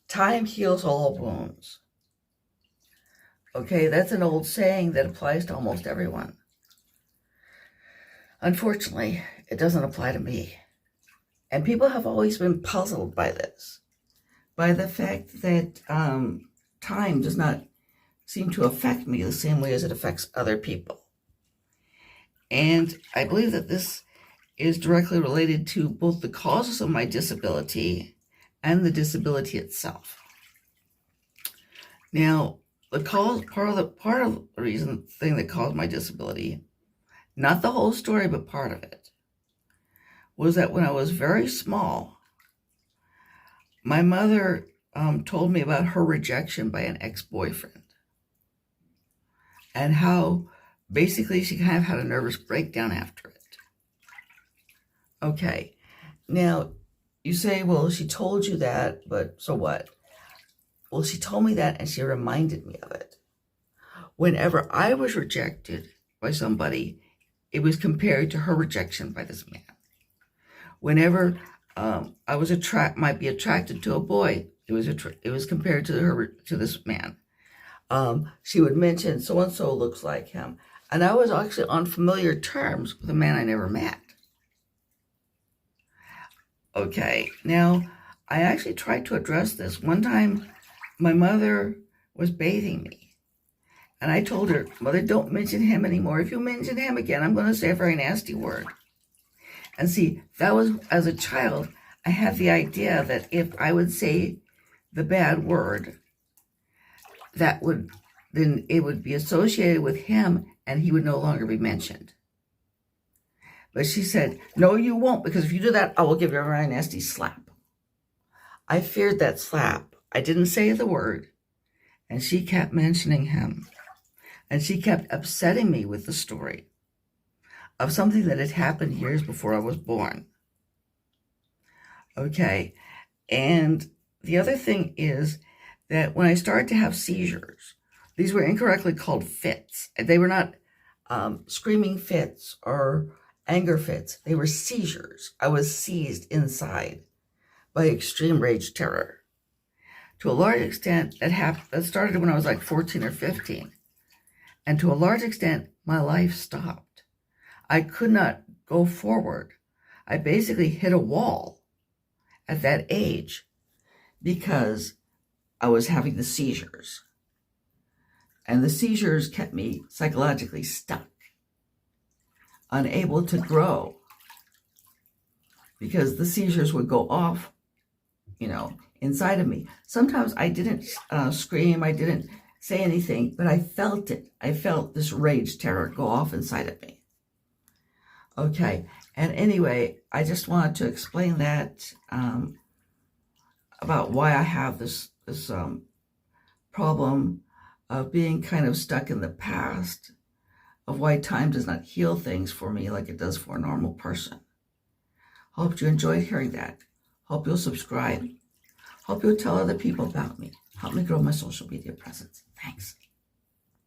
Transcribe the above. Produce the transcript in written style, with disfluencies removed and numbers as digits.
Time heals all wounds. Okay, that's an old saying that applies to almost everyone. Unfortunately, it doesn't apply to me. And people have always been puzzled by this, by the fact that time does not seem to affect me the same way as it affects other people. And I believe that this is directly related to both the causes of my disability and the disability itself. Now, part of the thing that caused my disability, not the whole story, but part of it, was that when I was very small, my mother told me about her rejection by an ex-boyfriend and how basically she kind of had a nervous breakdown after it. Okay, now you say, well, she told you that, but so what? Well, she told me that and she reminded me of it. Whenever I was rejected by somebody, it was compared to her rejection by this man. Whenever I was might be attracted to a boy, it was compared to this man. She would mention so and so looks like him, and I was actually on familiar terms with a man I never met. Okay, now I actually tried to address this. One time, my mother was bathing me, and I told her, "Mother, don't mention him anymore. If you mention him again, I'm going to say a very nasty word." And see, that was, as a child, I had the idea that if I would say the bad word, then it would be associated with him and he would no longer be mentioned. But she said, "No, you won't, because if you do that, I will give you a very nasty slap." I feared that slap. I didn't say the word, and she kept mentioning him. And she kept upsetting me with the story of something that had happened years before I was born. Okay, and the other thing is that when I started to have seizures, these were incorrectly called fits. They were not screaming fits or anger fits. They were seizures. I was seized inside by extreme rage terror. To a large extent, that started when I was like 14 or 15. And to a large extent, my life stopped. I could not go forward. I basically hit a wall at that age because I was having the seizures. And the seizures kept me psychologically stuck, unable to grow, because the seizures would go off, inside of me. Sometimes I didn't scream, I didn't say anything, but I felt it. I felt this rage terror go off inside of me. Okay, and anyway, I just wanted to explain that about why I have this problem of being kind of stuck in the past, of why time does not heal things for me like it does for a normal person. Hope you enjoyed hearing that. Hope you'll subscribe. Hope you'll tell other people about me. Help me grow my social media presence. Thanks.